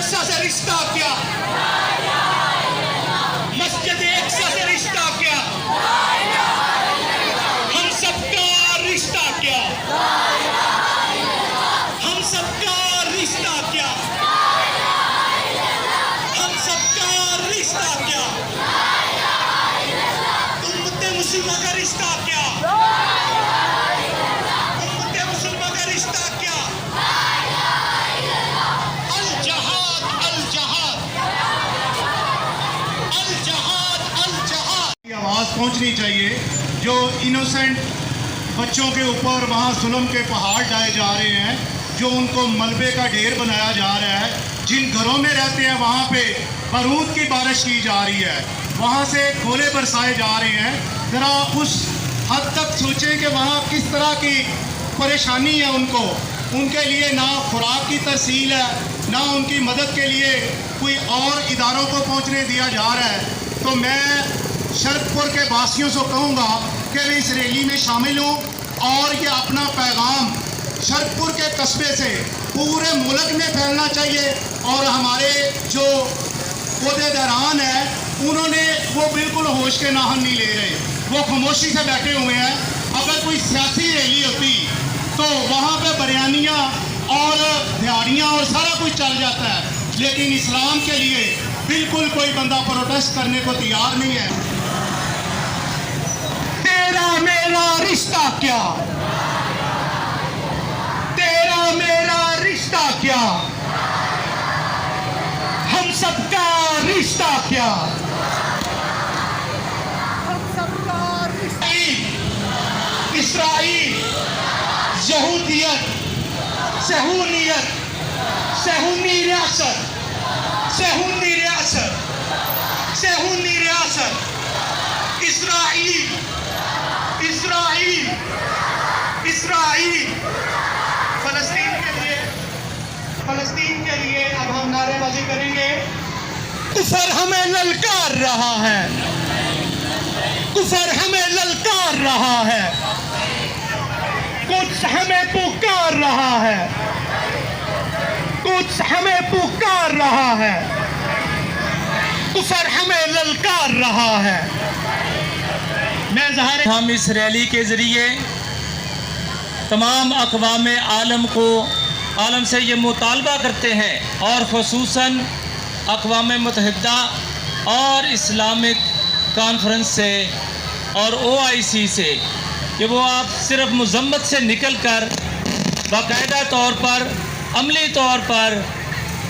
अक्सा से रिश्ता क्या, मस्जिद अक्सा से रिश्ता क्या, हम सबका रिश्ता क्या, हम सबका रिश्ता क्या, हम सबका रिश्ता क्या, उम्मत मुस्लिमा का रिश्ता क्या, उम्मत मुस्लिमा का रिश्ता क्या, अल जहाद अल जहाद अल जहाद अल जहाद। आवाज़ पहुंचनी चाहिए। जो इनोसेंट बच्चों के ऊपर वहाँ जुल्म के पहाड़ डाले जा रहे हैं, जो उनको मलबे का ढेर बनाया जा रहा है, जिन घरों में रहते हैं वहाँ पे बारूद की बारिश की जा रही है, वहाँ से गोले बरसाए जा रहे हैं। ज़रा उस हद तक सोचें कि वहाँ किस तरह की परेशानी है उनको, उनके लिए ना खुराक की तरसील है, ना उनकी मदद के लिए कोई और इदारों को पहुँचने दिया जा रहा है। तो मैं शरदपुर के वासियों से कहूँगा कि वे इस रैली में शामिल हों और ये अपना पैगाम शरदपुर के कस्बे से पूरे मुल्क में फैलना चाहिए। और हमारे जो ओहदेदारान हैं उन्होंने वो बिल्कुल होश के नाहन नहीं ले रहे, वो खामोशी से बैठे हुए हैं। अगर कोई सियासी रैली होती तो वहाँ पे बयानियाँ और दिहाड़ियाँ और सारा कुछ चल जाता है, लेकिन इस्लाम के लिए बिल्कुल कोई बंदा प्रोटेस्ट करने को तैयार नहीं है। तेरा मेरा रिश्ता क्या, तेरा मेरा रिश्ता क्या, हम सबका रिश्ता क्या, हम सबका रिश्ता। इसराइल, यहूदियत, सहूनियत, सहूनी रियासत, सहूनी रियासत, सहूनी रियासत, इसराइल, इसराइल, इसराइल, फलस्तीन के लिए, फलस्तीन के लिए अब हम नारेबाजी करेंगे। कुफर हमें ललकार रहा है, कुफर हमें ललकार रहा है, कुछ हमें पुकार रहा है, कुछ हमें पुकार रहा है, कुफर हमें ललकार रहा है। हम इस रैली के ज़रिए तमाम अक़वाम आलम से ये मुतालबा करते हैं, और ख़ुसूसन अक़वाम मुत्तहिदा और इस्लामिक कॉन्फ्रेंस से और OIC से, कि वो आप सिर्फ मज़म्मत से निकल कर बाकायदा तौर पर, अमली तौर पर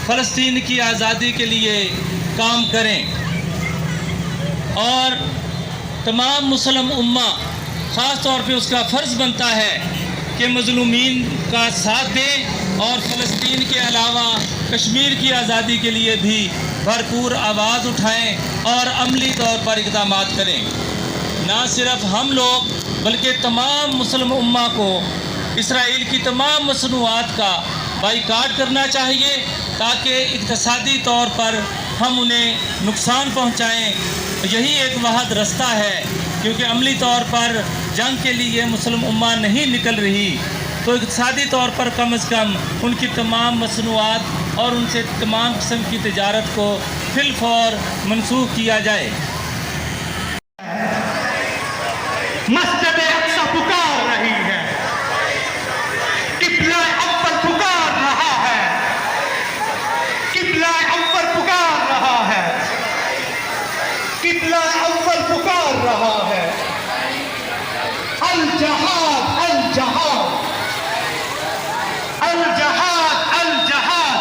फ़लस्तीन की आज़ादी के लिए काम करें। और तमाम मुस्लिम उम्मा ख़ास तौर पे उसका फ़र्ज़ बनता है कि मज़लूमीन का साथ दें और फ़लस्तीन के अलावा कश्मीर की आज़ादी के लिए भी भरपूर आवाज़ उठाएं और अमली तौर पर इक़दाम करें। ना सिर्फ हम लोग बल्कि तमाम मुस्लिम उम्मा को इसराइल की तमाम मसनूआत का बाइकाट करना चाहिए, ताकि इक़्तिसादी तौर पर हम उन्हें नुकसान पहुँचाएँ। यही एक वाहिद रास्ता है, क्योंकि अमली तौर पर जंग के लिए मुस्लिम उम्मा नहीं निकल रही, तो इक़्तिसादी तौर पर कम अज़ कम उनकी तमाम मसनूआत और उनसे तमाम किस्म की तिजारत को फिलफौर मनसूख किया जाए। मस्जिद अक्सा पुकार रही है, किबला अव्वल पुकार रहा है, किबला अव्वल पुकार रहा है, किबला अव्वल पुकार रहा है। अल जहाद अल जहाद अल जहाद अल जहाद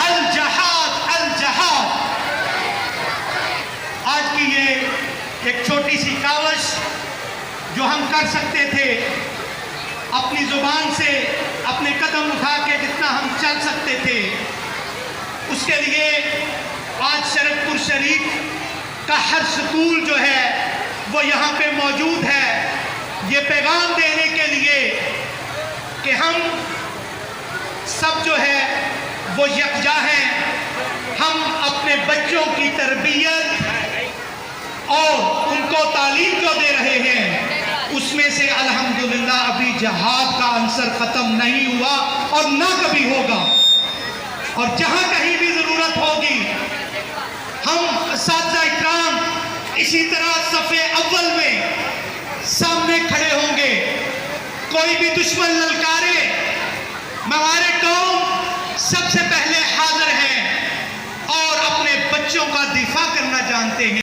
अल जहाद अल जहाद। आज की ये एक छोटी सी कावश जो हम कर सकते थे, अपनी ज़ुबान से अपने कदम उठा के जितना हम चल सकते थे, उसके लिए आज शरदपुर शरीफ का हर स्कूल जो है वो यहाँ पे मौजूद है, ये पैगाम देने के लिए कि हम सब जो है वो यकजा हैं। हम अपने बच्चों की तरबियत और उनको तालीम जो दे रहे हैं, उसमें से अल्हम्दुलिल्लाह अभी जहाद का अंसर ख़त्म नहीं हुआ और ना कभी होगा। और जहां कहीं भी जरूरत होगी हम साथी इकराम इसी तरह सफ़े अव्वल में सामने खड़े होंगे। कोई भी दुश्मन ललकारे हमारे कौम सबसे पहले हाजिर है और अपने बच्चों का दिफा करना जानते हैं।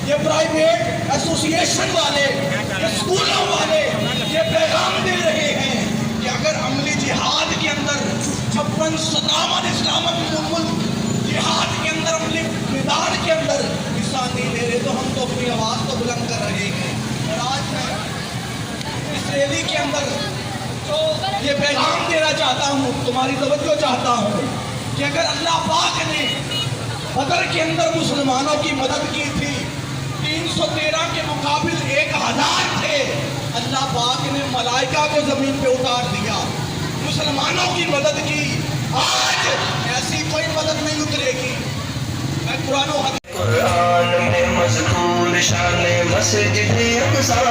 ये प्राइवेट एसोसिएशन वाले, स्कूलों वाले ये पैगाम दे रहे हैं कि अगर अमली जिहाद के अंदर 56-57 इस्लामिक मुल्क जिहाद के अंदर, अमली मैदान के अंदर हिस्सा नहीं ले रहे तो हम तो अपनी आवाज़ तो बुलंद कर रहे हैं। और आज मैं इस रैली के अंदर तो ये पैगाम देना चाहता हूँ, तुम्हारी तवज्जो चाहता हूँ कि अगर अल्लाह पाक ने बदर के अंदर मुसलमानों की मदद की थी, 313 के मुकाबिल 1000 थे, अल्लाह पाक ने मलाइका को जमीन पे उतार दिया, मुसलमानों की मदद की। आज ऐसी कोई मदद नहीं उतरेगी। मैं कुरान में मज़कूर शाने मस्जिद अक़सा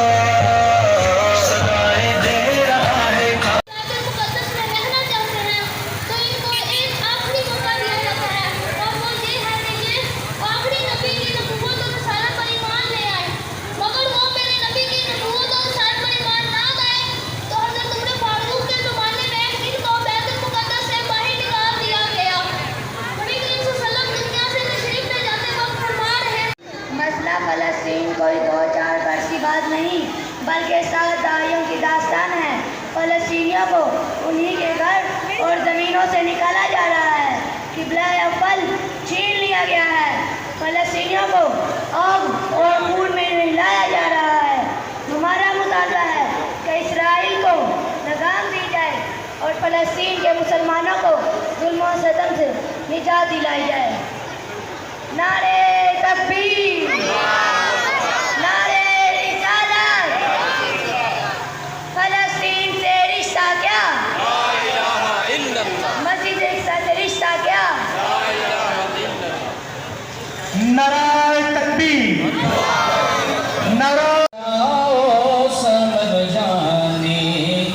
सदाएं दे रहा है। मुकद्दस में रहना चाहते हैं तो इनको एक आखिरी मौका दिया जाता है और वो ये है कि ये आखिरी नबी की नबूवत और रिसालत पर ईमान ले आए। मगर वो मेरे नबी की नबूवत और रिसालत पर ईमान ना लाए तो हज़रत उमर फारूक के ज़माने में इनको बैतुल मुक़द्दस से बाहर निकाल दिया गया। नबी करीम सल्लल्लाहु अलैहि वसल्लम दुनिया से तशरीफ ले जाते वक्त फरमा रहे हैं, मसला फ़लस्तीन कोई 2-4 वर्ष की बात नहीं बल्कि 7 दहाइयों की दास्तान है। फ़लस्तीनियों को उन्हीं के घर और ज़मीनों से निकाला जा रहा है, क़िबला अव्वल छीन लिया गया है, फ़लस्तीनियों को आग और खून में नहलाया जा रहा है। हमारा मुतालबा है कि इसराइल को लगाम दी जाए और फ़लस्तीन के मुसलमानों को जुल्म और सितम से निजात दिलाई जाए। नारे तकबीर, नारे रिसालत। फ़लस्तीन से रिश्ता क्या, मस्जिद अक़सा से रिश्ता क्या। नारे तकबीर, नारे समझ जाने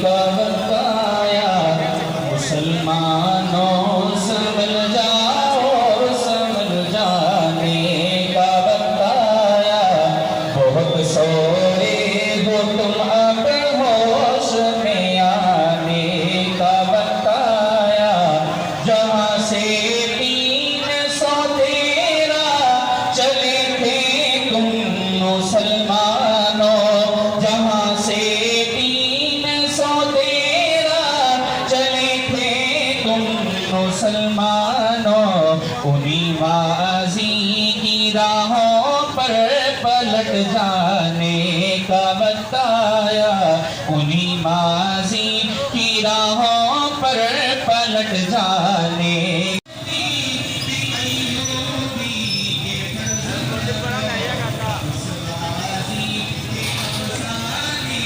का बताया मुसलमानों, समझ जाओ समझ जाने का बताया। बहुत सोए हो तुम अब होश में आने का बताया। जहाँ से 313 चले थे तुम मुसलमानों, जहाँ से 313 चले थे तुम मुसलमानों। उन्हीं माज़ी की राहों पर पलट जाने का बताया। उन्हीं माज़ी की राहों पर पलट जाने।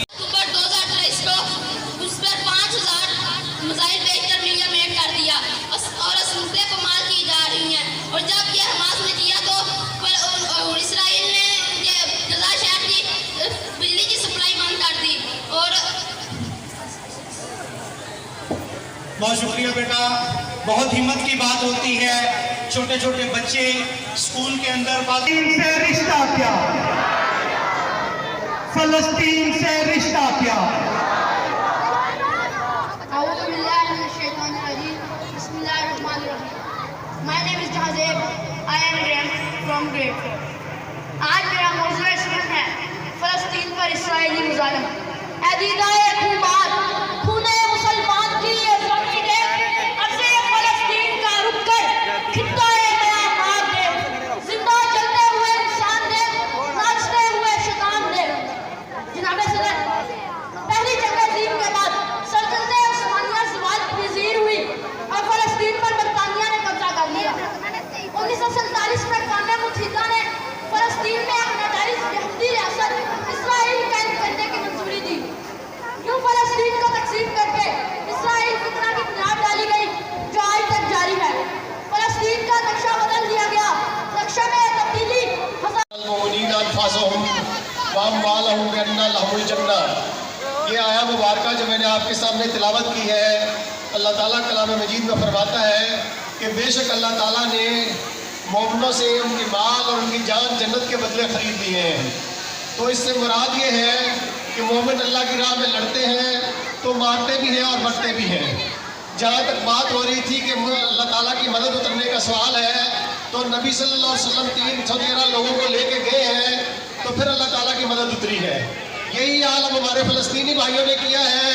अक्टूबर 2023 को उस पर 5000 मिसाइल भेजकर मीडिया में ऐड कर दिया और असम्बलियां कमाल की जा रही हैं। और जब ये हमास ने किया तो इसराइल ने ये गजा शहर की बिजली की सप्लाई बंद कर दी। और बहुत शुक्रिया बेटा, बहुत हिम्मत की बात होती है। छोटे छोटे बच्चे स्कूल के अंदर फ़लस्तीन से रिश्ता क्या, फ़लस्तीन से रिश्ता क्या। My name is Jahzeb. I am from grade 4. आज मेरा मौजूद इसमें है फ़लस्तीन पर इसराइली मुज़ालिम। अदीदाए खुमार खूने मुसलमान की ये ज़मीनें अर्ज़े फ़लस्तीन का रुक कर खित्ताए म्यांमार दे, जिंदा चलते हुए इंसान दे, नाचते हुए शैतान दे। जनाबे सदर, पहली जंग अज़ीम के बाद सल्तनत उस्मानिया ज़वाल पज़ीर हुई और फ़लस्तीन पर बरतानिया ने कब्जा कर लिया। 1947 में कामिल मुत्तहिदा ने फ़लस्तीन में एक नजायज़ यहूदी रियासत इसराइल कायम करने की मंजूरी दी। यूं फ़लस्तीन को तकसीम करके इसराइल फितना की बुनियाद डाली गई जो आज तक जारी है। फ़लस्तीन का नक्शा बदल दिया गया। नक्शे में तब्दीली ये आया मुबारक जो मैंने आपके सामने तिलावत की है, अल्लाह ताला कलाम मजीद में फरमाता है कि बेशक अल्लाह ताला ने मोमिनों से उनकी माल और उनकी जान जन्नत के बदले ख़रीद लिए हैं। तो इससे मुराद ये है कि मोमिन अल्लाह की राह में लड़ते हैं तो मारते भी हैं और मरते भी हैं। जहाँ तक बात हो रही थी कि अल्लाह ताला की मदद उतरने का सवाल है, तो नबी सल्लल्लाहु अलैहि वसल्लम 313 लोगों को लेके गए हैं तो फिर अल्लाह ताला की मदद उतरी है। यही हाल अब हमारे फ़लस्तीनी भाइयों ने किया है।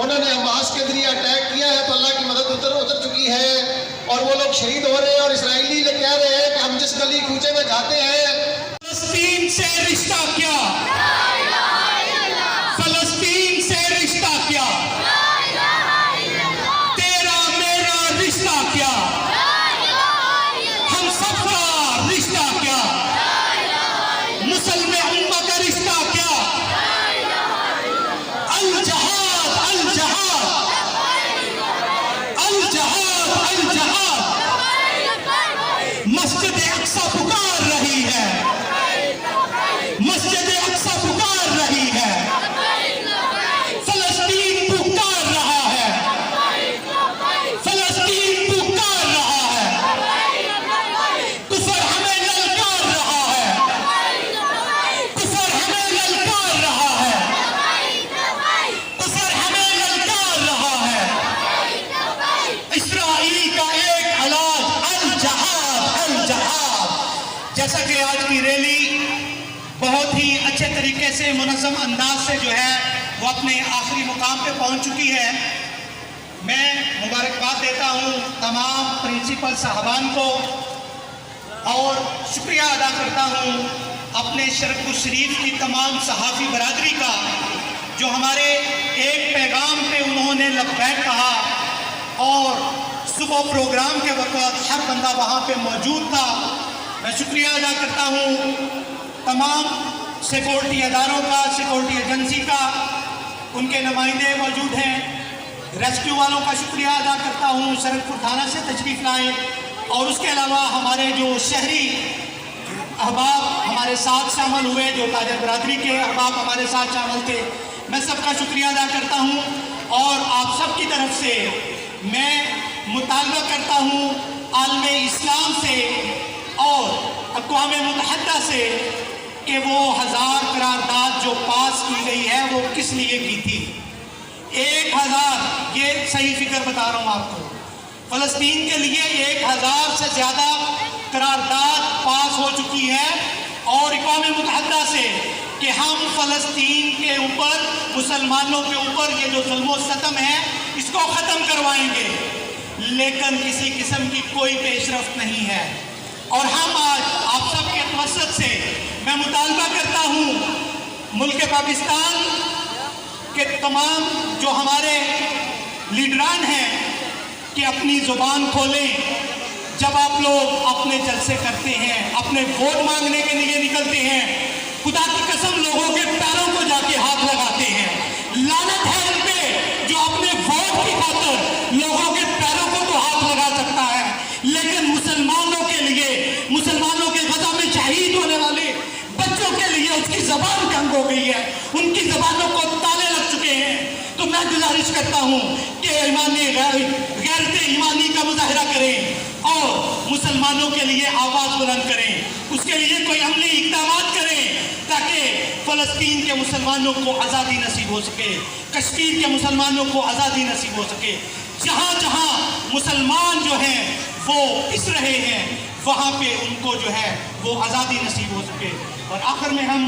उन्होंने हमास के जरिए अटैक किया है तो अल्लाह की मदद उतर चुकी है और वो लोग शहीद हो रहे हैं। और इसराइली लोग कह रहे हैं कि हम जिस गली कूचे में जाते हैं, फलस्तीन से रिश्ता क्या, फलस्तीन से रिश्ता क्या, तेरा मेरा रिश्ता क्या, हम सबका रिश्ता क्या, मुसलमान उम्मा का रिश्ता क्या। अल जहाद अल जहाद अल जहाद अल जहाद। मस्जिद अक्सा पुकार रही है, मस्जिद अक्सा पुकार रही है, फलस्तीन पुकार रहा है, फलस्तीन पुकार रहा है। कुफर हमें ललकार रहा है, कुफर हमें ललकार रहा है, कुफर हमें ललकार रहा है। इस्राईल का एक इलाज अल जहाद अल जहाद। जैसा कि आज की रैली बहुत ही अच्छे तरीके से मुनज़्ज़म अंदाज से जो है वो अपने आखिरी मुकाम पे पहुंच चुकी है। मैं मुबारकबाद देता हूं तमाम प्रिंसिपल साहबान को और शुक्रिया अदा करता हूं अपने शरफ़ुल शरीफ की तमाम सहाफ़ी बरादरी का, जो हमारे एक पैगाम पे उन्होंने लब्बैक कहा और सुबह प्रोग्राम के वक़्त हर बंदा वहाँ पे मौजूद था। मैं शुक्रिया अदा करता हूँ तमाम सिक्योरिटी अदारों का, सिक्योरिटी एजेंसी का, उनके नुमाइंदे मौजूद हैं। रेस्क्यू वालों का शुक्रिया अदा करता हूँ, सरकपुर थाना से तशरीफ़ लाए। और उसके अलावा हमारे जो शहरी अहबाब हमारे साथ शामिल हुए, जो ताजर बरादरी के अहबाब हमारे साथ शामिल थे, मैं सबका शुक्रिया अदा करता हूँ। और आप सब की तरफ से मैं मुतालबा करता हूँ आलम इस्लाम से और अक़वाम मुत्तहिदा से कि वो 1000 करारदाद जो पास की गई है वो किस लिए की थी। 1000, ये सही फिक्र बता रहा हूँ आपको, फ़लस्तीन के लिए 1000 से ज़्यादा करारदाद पास हो चुकी है और अक़वाम मुत्तहिदा से कि हम फ़लस्तीन के ऊपर, मुसलमानों के ऊपर ये जो जुल्म सतम है इसको ख़त्म करवाएंगे। लेकिन किसी किस्म की कोई पेशरफ्त नहीं है। और हम आज आप सब के तवस्सुत से मैं मुतालबा करता हूँ मुल्क पाकिस्तान के तमाम जो हमारे लीडरान हैं कि अपनी ज़ुबान खोलें। जब आप लोग अपने जलसे करते हैं, अपने वोट मांगने के लिए निकलते हैं, खुदा की कसम लोगों के पैरों को जाके हाथ लगाते हैं। लानत है उन पे जो अपने वोट की खातिर लोगों के पैरों को तो हाथ लगा सकता है, लेकिन मुसलमानों के लिए, मुसलमानों के गज़ा में शहीद होने वाले बच्चों के लिए उसकी ज़बान तंग हो गई है, उनकी ज़बानों को ताले लग चुके हैं। तो मैं गुजारिश करता हूँ कि गैरत ईमानी का मुजाहरा करें और मुसलमानों के लिए आवाज़ बुलंद करें, उसके लिए कोई अमली इक़दामात करें ताकि फ़लस्तीन के मुसलमानों को आज़ादी नसीब हो सके, कश्मीर के मुसलमानों को आज़ादी नसीब हो सके। जहाँ जहाँ मुसलमान जो हैं वो पिस रहे हैं वहाँ पे उनको जो है वो आज़ादी नसीब हो सके। और आखिर में हम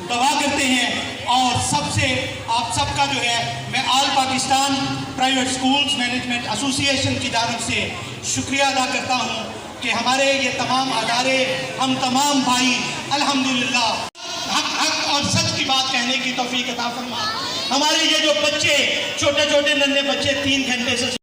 दुआ करते हैं और सबसे आप सबका जो है मैं all Pakistan private schools management association की जानब से शुक्रिया अदा करता हूँ कि हमारे ये तमाम अदारे, हम तमाम भाई अल्हम्दुलिल्लाह हक और सच की बात कहने की तौफीक अता फरमा। हमारे ये जो बच्चे, छोटे छोटे नन्हे बच्चे 3 घंटे से